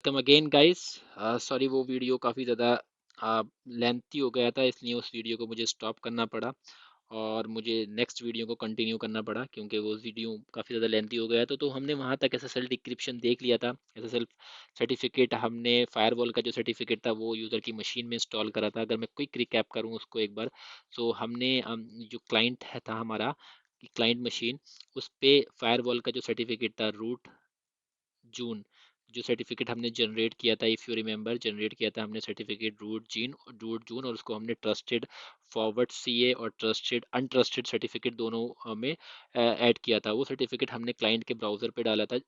Come again guys. Sorry, वो video काफ़ी ज़्यादा लेंथी हो गया था, इसलिए उस वीडियो को मुझे स्टॉप करना पड़ा और मुझे नेक्स्ट वीडियो को कंटिन्यू करना पड़ा क्योंकि वो वीडियो काफ़ी ज़्यादा लेंथी हो गया था। तो हमने वहाँ तक एसएसएल डिक्रिप्शन देख लिया था। एसएसएल सर्टिफिकेट हमने फायरवॉल का जो सर्टिफिकेट था वो यूज़र की मशीन में इंस्टॉल करा था। अगर मैं क्विक रिकैप करूँ उसको एक बार, सो हमने जो क्लाइंट है था हमारा क्लाइंट मशीन, उस पे फायरवॉल का जो सर्टिफिकेट था रूट जून, जो सर्टिफिकेट हमने जनरेट किया था, इफ़ यू रिमेंबर, जनरेट किया था हमने सर्टिफिकेट रूट जून, और उसको हमने ट्रस्टेड फॉरवर्ड सीए और ट्रस्टेड अनट्रस्टेड सर्टिफिकेट दोनों में ऐड किया था। वो सर्टिफिकेट हमने क्लाइंट के ब्राउज़र पे डाला था।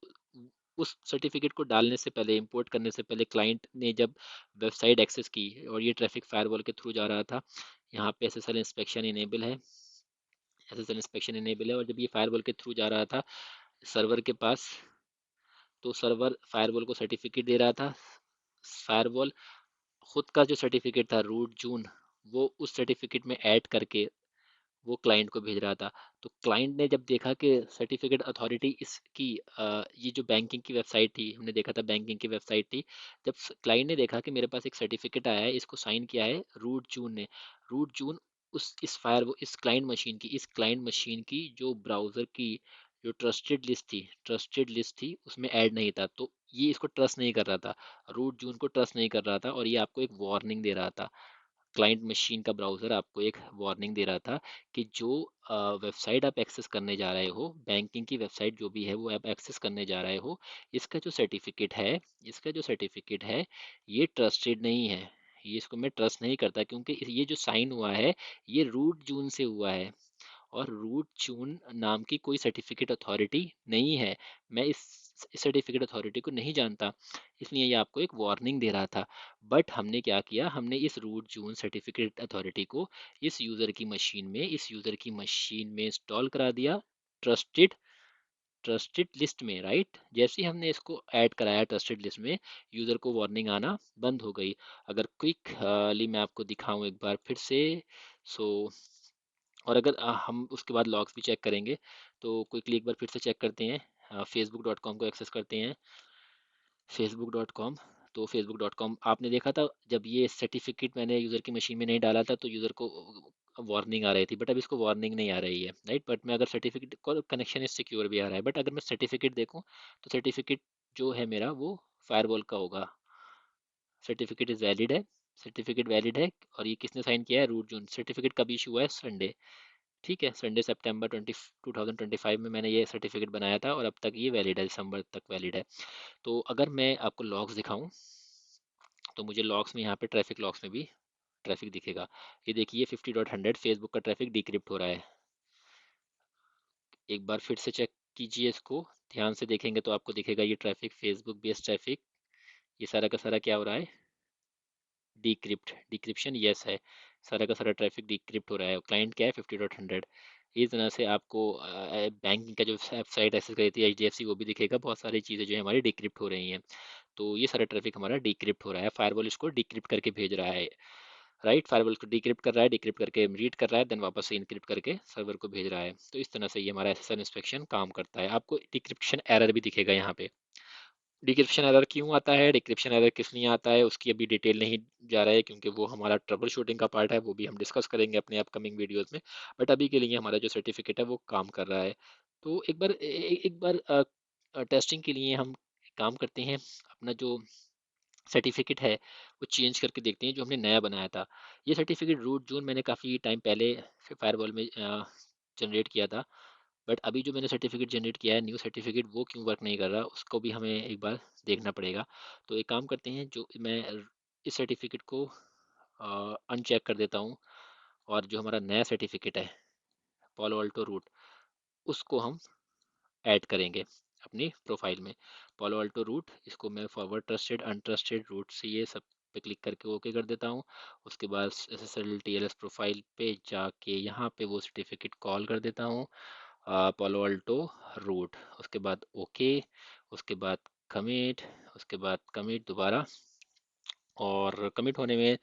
उस सर्टिफिकेट को डालने से पहले, इंपोर्ट करने से पहले, क्लाइंट ने जब वेबसाइट एक्सेस की और ये ट्रैफिक फायरवॉल के थ्रू जा रहा था, यहाँ पे एसएसएल इंस्पेक्शन इनेबल है। एसएसएल इंस्पेक्शन इनेबल है और जब ये फायरवॉल के थ्रू जा रहा था सर्वर के पास, तो सर्वर फायरवॉल को सर्टिफिकेट दे रहा था। फायरवॉल खुद का जो सर्टिफिकेट था रूट जून, वो उस सर्टिफिकेट में ऐड करके वो क्लाइंट को भेज रहा था। तो क्लाइंट ने जब देखा कि सर्टिफिकेट अथॉरिटी इसकी ये जो बैंकिंग की वेबसाइट थी, हमने देखा था बैंकिंग की वेबसाइट थी, जब क्लाइंट ने देखा कि मेरे पास एक सर्टिफिकेट आया है, इसको साइन किया है रूट जून ने, रूट जून उस इस क्लाइंट मशीन की जो ब्राउज़र की जो ट्रस्टेड लिस्ट थी उसमें ऐड नहीं था। तो ये इसको ट्रस्ट नहीं कर रहा था, रूट जून को ट्रस्ट नहीं कर रहा था, और ये आपको एक वार्निंग दे रहा था। क्लाइंट मशीन का ब्राउज़र आपको एक वार्निंग दे रहा था कि जो वेबसाइट आप एक्सेस करने जा रहे हो, बैंकिंग की वेबसाइट जो भी है वो आप एक्सेस करने जा रहे हो, इसका जो सर्टिफिकेट है इसका जो सर्टिफिकेट है ये ट्रस्टेड नहीं है। ये इसको मैं ट्रस्ट नहीं करता क्योंकि ये जो साइन हुआ है ये रूट जून से हुआ है, और रूट जून नाम की कोई सर्टिफिकेट अथॉरिटी नहीं है। मैं इस सर्टिफिकेट अथॉरिटी को नहीं जानता, इसलिए ये आपको एक वार्निंग दे रहा था। बट हमने क्या किया, हमने इस रूट जून सर्टिफिकेट अथॉरिटी को इस यूज़र की मशीन में इंस्टॉल करा दिया, ट्रस्टेड ट्रस्टेड लिस्ट में, राइट। जैसे ही हमने इसको ऐड कराया ट्रस्टेड लिस्ट में, यूज़र को वार्निंग आना बंद हो गई। अगर क्विकली मैं आपको दिखाऊं एक बार फिर से, सो और अगर हम उसके बाद लॉग्स भी चेक करेंगे, तो क्विकली एक बार फिर से चेक करते हैं। facebook.com को एक्सेस करते हैं, facebook.com। तो facebook.com आपने देखा था, जब ये सर्टिफिकेट मैंने यूज़र की मशीन में नहीं डाला था तो यूज़र को वार्निंग आ रही थी, बट अब इसको वार्निंग नहीं आ रही है, राइट। बट मैं अगर सर्टिफिकेट को कनेक्शन इज सिक्योर भी आ रहा है, बट अगर मैं सर्टिफिकेट देखूँ तो सर्टिफिकेट जो है मेरा वो फायरवॉल का होगा। सर्टिफिकेट इज़ वैलिड है, सर्टिफिकेट वैलिड है। और ये किसने साइन किया है, रूट जून। सर्टिफिकेट कब इशू हुआ है, संडे, ठीक है, संडे सितंबर 2025 में मैंने ये सर्टिफिकेट बनाया था और अब तक ये वैलिड है, दिसंबर तक वैलिड है। तो अगर मैं आपको लॉग्स दिखाऊं तो मुझे लॉग्स में, यहाँ पे ट्रैफिक लॉग्स में भी ट्रैफिक दिखेगा। ये देखिए 50.100 फेसबुक का ट्रैफिक डिक्रिप्ट हो रहा है। एक बार फिर से चेक कीजिए इसको, ध्यान से देखेंगे तो आपको दिखेगा ये ट्रैफिक, फेसबुक बेस्ड ट्रैफिक, ये सारा का सारा क्या हो रहा है, डिक्रिप्शन यस है। सारा का सारा ट्रैफिक डिक्रिप्ट हो रहा है। क्लाइंट क्या है, 50.100। इस तरह से आपको बैंकिंग का जो वेबसाइट एक्सेस करी थी एचडीएफसी, वो भी दिखेगा। बहुत सारी चीज़ें जो है हमारी डिक्रिप्ट हो रही हैं। तो ये सारा ट्रैफिक हमारा डिक्रिप्ट हो रहा है, फायरवॉल इसको डिक्रिप्ट करके भेज रहा है, राइट। फायरवॉल को डिक्रिप्ट कर रहा है, डिक्रिप्ट करके रीड कर रहा है, देन वापस से इनक्रिप्ट करके सर्वर को भेज रहा है। तो इस तरह से ये हमारा एसएसएल इंस्पेक्शन काम करता है। आपको डिक्रिप्शन एरर भी दिखेगा यहाँ पे। डिक्रिप्शन एरर क्यों आता है, डिक्रिप्शन एरर किस लिए आता है, उसकी अभी डिटेल नहीं जा रहा है क्योंकि वो हमारा ट्रबल शूटिंग का पार्ट है, वो भी हम डिस्कस करेंगे अपने अपकमिंग वीडियोस में। बट अभी के लिए हमारा जो सर्टिफिकेट है वो काम कर रहा है। तो एक बार टेस्टिंग के लिए हम काम करते हैं, अपना जो सर्टिफिकेट है वो चेंज करके देखते हैं जो हमने नया बनाया था। ये सर्टिफिकेट रूट जून मैंने काफ़ी टाइम पहले फायरवॉल में जनरेट किया था, बट अभी जो मैंने सर्टिफिकेट जनरेट किया है न्यू सर्टिफिकेट, वो क्यों वर्क नहीं कर रहा उसको भी हमें एक बार देखना पड़ेगा। तो एक काम करते हैं, जो मैं इस सर्टिफिकेट को अनचेक कर देता हूँ, और जो हमारा नया सर्टिफिकेट है पॉलो अल्टो रूट, उसको हम ऐड करेंगे अपनी प्रोफाइल में। पॉलो अल्टो रूट, इसको मैं फॉरवर्ड ट्रस्टेड अनट्रस्टेड रूट से ये सब पे क्लिक करके ओके कर देता हूँ। उसके बाद SSL TLS प्रोफाइल पे जाके यहाँ पे वो सर्टिफिकेट कॉल कर देता हूँ, पालो अल्टो रूट। उसके बाद ओके, उसके बाद कमिट, उसके बाद कमिट दोबारा, और कमिट होने में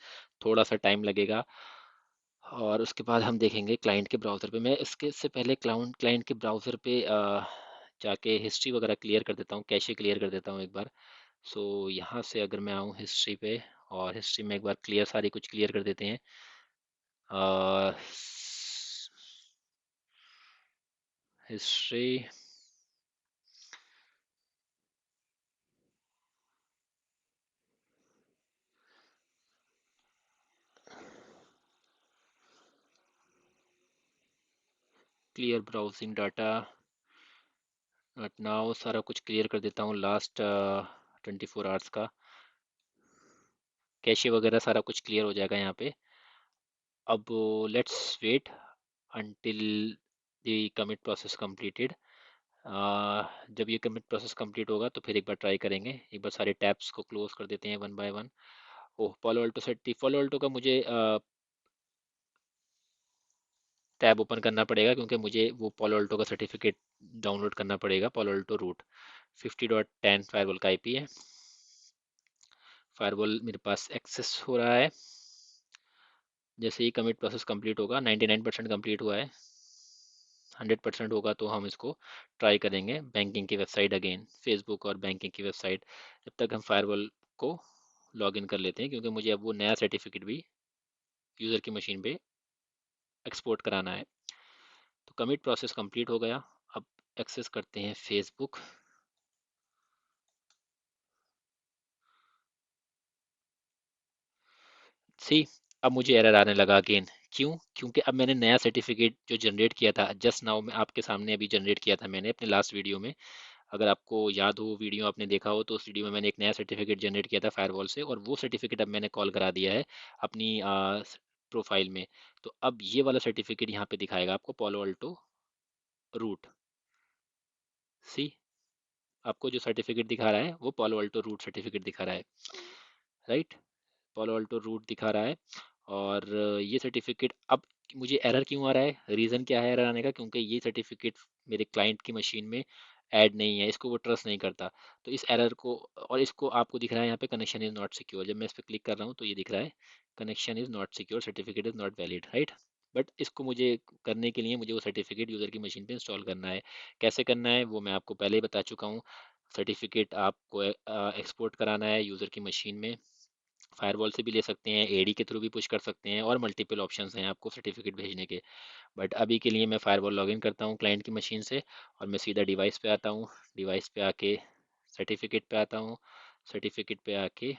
थोड़ा सा टाइम लगेगा। और उसके बाद हम देखेंगे क्लाइंट के ब्राउज़र पे। मैं इससे पहले क्लाइंट के ब्राउज़र पे जाके हिस्ट्री वगैरह क्लियर कर देता हूँ, कैशे क्लियर कर देता हूँ एक बार। सो यहाँ से अगर मैं आऊँ हिस्ट्री पे, और हिस्ट्री में एक बार क्लियर सारी कुछ क्लियर कर देते हैं। History, clear browsing data, but now सारा कुछ क्लियर कर देता हूँ लास्ट 24 आवर्स का। कैशे वगैरह सारा कुछ क्लियर हो जाएगा यहाँ पे। अब let's wait until the commit process completed. जब ये कमिट प्रोसेस कंप्लीट होगा तो फिर एक बार ट्राई करेंगे। एक बार सारे टैब्स को क्लोज कर देते हैं वन बाय वन। ओह, पालो अल्टो सेट, पालो अल्टो का मुझे टैब ओपन करना पड़ेगा, क्योंकि मुझे वो पालो अल्टो का सर्टिफिकेट डाउनलोड करना पड़ेगा। पालो अल्टो रूट 50.10 फायरवॉल का आईपी है। फायरवॉल मेरे पास एक्सेस हो रहा है। जैसे ही कमिट प्रोसेस कंप्लीट होगा, 99% कंप्लीट हुआ है, 100% होगा तो हम इसको ट्राई करेंगे बैंकिंग की वेबसाइट अगेन, फेसबुक और बैंकिंग की वेबसाइट। जब तक हम फायरवॉल को लॉग इन कर लेते हैं, क्योंकि मुझे अब वो नया सर्टिफिकेट भी यूज़र की मशीन पे एक्सपोर्ट कराना है। तो कमिट प्रोसेस कंप्लीट हो गया। अब एक्सेस करते हैं फेसबुक। सी, अब मुझे एरर आने लगा अगेन। क्यों? क्योंकि अब मैंने नया सर्टिफिकेट जो जनरेट किया था, जस्ट नाउ में आपके सामने अभी जनरेट किया था मैंने अपने लास्ट वीडियो में। अगर आपको याद हो, वीडियो आपने देखा हो, तो उस वीडियो में मैंने एक नया सर्टिफिकेट जनरेट किया था फायरवॉल से, और वो सर्टिफिकेट अब मैंने कॉल करा दिया है अपनी प्रोफाइल में। तो अब ये वाला सर्टिफिकेट यहाँ पे दिखाएगा आपको, पालो अल्टो रूट। सी, आपको जो सर्टिफिकेट दिखा रहा है वो पालो अल्टो रूट सर्टिफिकेट दिखा रहा है, राइट? पालो अल्टो रूट दिखा रहा है। और ये सर्टिफिकेट अब मुझे एरर क्यों आ रहा है, रीज़न क्या है एरर आने का? क्योंकि ये सर्टिफिकेट मेरे क्लाइंट की मशीन में ऐड नहीं है, इसको वो ट्रस्ट नहीं करता। तो इस एरर को, और इसको आपको दिख रहा है यहाँ पे कनेक्शन इज़ नॉट सिक्योर। जब मैं इस पर क्लिक कर रहा हूँ तो ये दिख रहा है connection is not secure, certificate is not valid, right? But इसको मुझे करने के लिए मुझे वो सर्टिफिकेट यूज़र की मशीन पे इंस्टॉल करना है। कैसे करना है वो मैं आपको पहले ही बता चुका हूँ। सर्टिफिकेट आपको एक्सपोर्ट कराना है यूज़र की मशीन में। फायरवॉल से भी ले सकते हैं, एडी के थ्रू भी पुश कर सकते हैं, और मल्टीपल ऑप्शंस हैं आपको सर्टिफिकेट भेजने के। बट अभी के लिए मैं फायरवॉल लॉगिन करता हूँ क्लाइंट की मशीन से, और मैं सीधा डिवाइस पे आता हूँ। डिवाइस पे आके सर्टिफिकेट पे आता हूँ। सर्टिफिकेट पे आके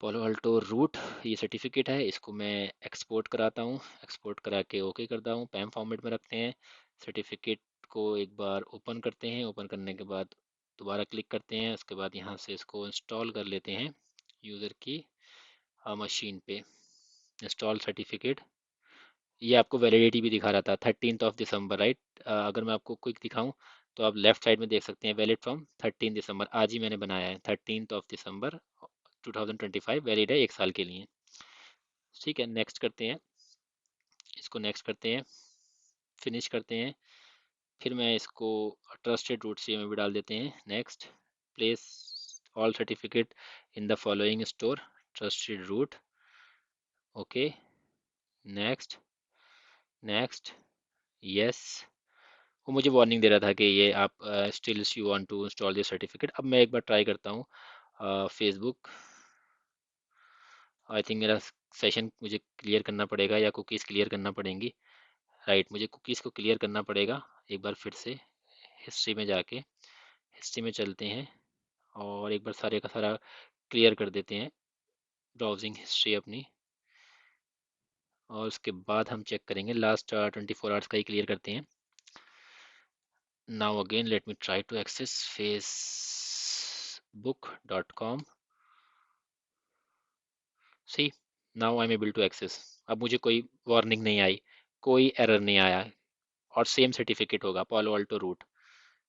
पोलो अल्टो रूट, ये सर्टिफिकेट है, इसको मैं एक्सपोर्ट कराता हूँ। एक्सपोर्ट करा के ओके करता हूँ, पैम फॉर्मेट में रखते हैं। सर्टिफिकेट को एक बार ओपन करते हैं। ओपन करने के बाद दोबारा क्लिक करते हैं। उसके बाद यहाँ से इसको इंस्टॉल कर लेते हैं यूज़र की मशीन पे। इंस्टॉल सर्टिफिकेट, ये आपको वैलिडिटी भी दिखा रहा था 13 दिसंबर, राइट? अगर मैं आपको क्विक दिखाऊं तो आप लेफ्ट साइड में देख सकते हैं वैलिड फ्रॉम 13 दिसंबर। आज ही मैंने बनाया है, 13 दिसंबर 2025 वैलिड है 1 साल के लिए। ठीक है, नेक्स्ट करते हैं, इसको नेक्स्ट करते हैं, फिनिश करते हैं। फिर मैं इसको ट्रस्टेड रूट सी में भी डाल देते हैं। Next, place all certificate in the following store, trusted root, okay, next, next, yes. वो मुझे वार्निंग दे रहा था कि ये आप still you want to install this certificate. अब मैं एक बार ट्राई करता हूँ फेसबुक। आई थिंक मेरा सेशन मुझे क्लियर करना पड़ेगा, या कुकीज़ क्लियर करना पड़ेंगी, राइट? मुझे कुकीज़ को क्लियर करना पड़ेगा। एक बार फिर से हिस्ट्री में जाके हिस्ट्री में चलते हैं, और एक बार सारे का सारा क्लियर कर देते हैं ब्राउजिंग हिस्ट्री अपनी। और उसके बाद हम चेक करेंगे लास्ट 24 आवर्स का ही क्लियर करते हैं। Now again let me try to access facebook.com। See, now I am able to access. अब मुझे कोई वार्निंग नहीं आई, कोई एरर नहीं आया, और सेम सर्टिफिकेट होगा, Palo Alto root,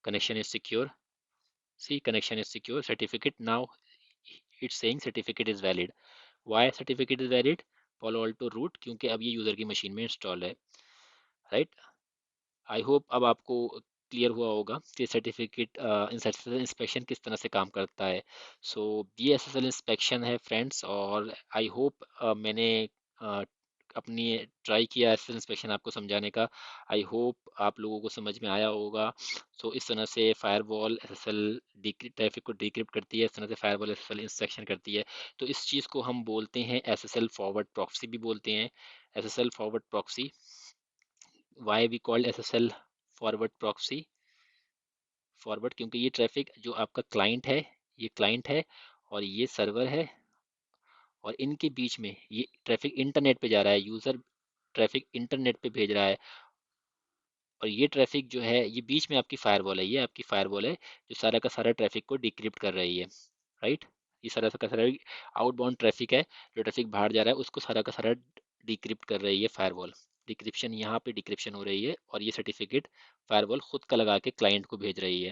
connection is secure. See, connection is secure, certificate now it's saying certificate is valid. Why certificate is valid? Palo Alto root, क्योंकि अब ये यूज़र की मशीन में इंस्टॉल है, राइट? आई होप अब आपको clear हुआ होगा कि सर्टिफिकेट इंस्पेक्शन किस तरह से काम करता है। सो ये एसएसएल इंस्पेक्शन है फ्रेंड्स, और आई होप मैंने अपनी ट्राई किया एसएसएल इंस्पेक्शन आपको समझाने का। आई होप आप लोगों को समझ में आया होगा। सो इस तरह से फायरवॉल एसएसएल ट्रैफिक को डिक्रिप्ट करती है, इस तरह से फायरवॉल एसएसएल इंस्पेक्शन करती है। तो इस चीज़ को हम बोलते हैं एसएसएल फॉरवर्ड प्रॉक्सी भी बोलते हैं। SSL forward proxy, why we called SSL forward proxy? Forward क्योंकि ये ट्रैफिक जो आपका क्लाइंट है, ये क्लाइंट है और ये सर्वर है, और इनके बीच में ये ट्रैफिक इंटरनेट पे जा रहा है, यूज़र ट्रैफिक इंटरनेट पे भेज रहा है। और ये ट्रैफिक जो है ये बीच में आपकी फायरवॉल है, ये आपकी फायरवॉल है जो सारा का सारा ट्रैफिक को डिक्रिप्ट कर रही है, राइट। ये सारा का सारा आउटबाउंड ट्रैफिक है, जो ट्रैफिक बाहर जा रहा है उसको सारा का सारा डिक्रिप्ट कर रही है फायरवॉल। डिक्रिप्शन यहाँ पे डिक्रिप्शन हो रही है और ये सर्टिफिकेट फायरवॉल खुद का लगा के क्लाइंट को भेज रही है,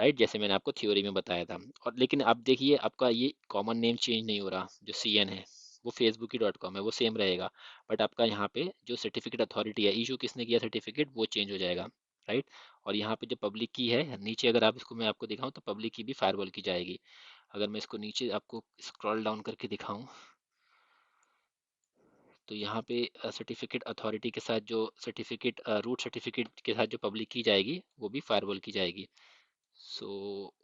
राइट, जैसे मैंने आपको थ्योरी में बताया था। और लेकिन अब देखिए आपका ये कॉमन नेम चेंज नहीं हो रहा, जो CN है वो फेसबुक की .com है, वो सेम रहेगा। बट आपका यहाँ पे जो सर्टिफिकेट अथॉरिटी है, इशू किसने किया सर्टिफिकेट, वो चेंज हो जाएगा, राइट। और यहाँ पे जो पब्लिक की है नीचे, अगर आप इसको मैं आपको दिखाऊं तो पब्लिक की भी फायरवॉल की जाएगी। अगर मैं इसको नीचे आपको स्क्रॉल डाउन करके दिखाऊं तो यहाँ पे सर्टिफिकेट अथॉरिटी के साथ जो सर्टिफिकेट रूट सर्टिफिकेट के साथ जो पब्लिक की जाएगी वो भी फायरवॉल की जाएगी। सो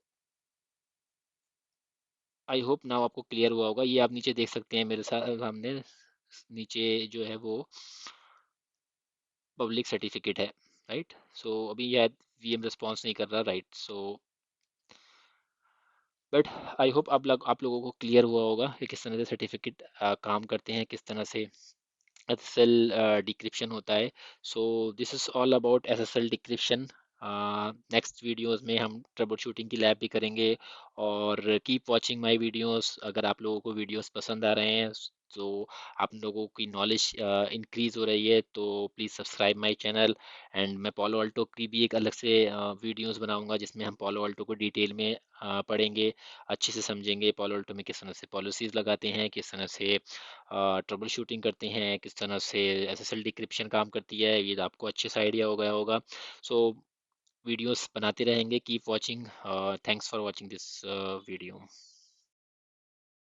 आई होप नाउ आपको क्लियर हुआ होगा। ये आप नीचे देख सकते हैं मेरे सामने, नीचे जो है वो पब्लिक सर्टिफिकेट है, राइट। सो अभी यह VM रिस्पॉन्स नहीं कर रहा, right. So but I hope आप लोगों को क्लियर हुआ होगा कि किस तरह से सर्टिफिकेट काम करते हैं, किस तरह से SSL डिक्रिप्शन होता है। So this is all about SSL decryption. Next videos में हम ट्रबल शूटिंग की लैब भी करेंगे। और कीप वॉचिंग माय वीडियोस। अगर आप लोगों को वीडियोस पसंद आ रहे हैं तो आप लोगों की नॉलेज इंक्रीज हो रही है तो please subscribe my channel. And मैं पालो अल्टो की भी एक अलग से वीडियोस बनाऊंगा जिसमें हम पालो अल्टो को डिटेल में पढ़ेंगे, अच्छे से समझेंगे पालो अल्टो में किस तरह से पॉलिसीज़ लगाते हैं, किस तरह से ट्रबल शूटिंग करते हैं, किस तरह से SSL डिक्रिप्शन काम करती है, ये आपको अच्छे से आइडिया हो गया होगा। सो वीडियोस बनाते रहेंगे, keep watching. Thanks for watching this video.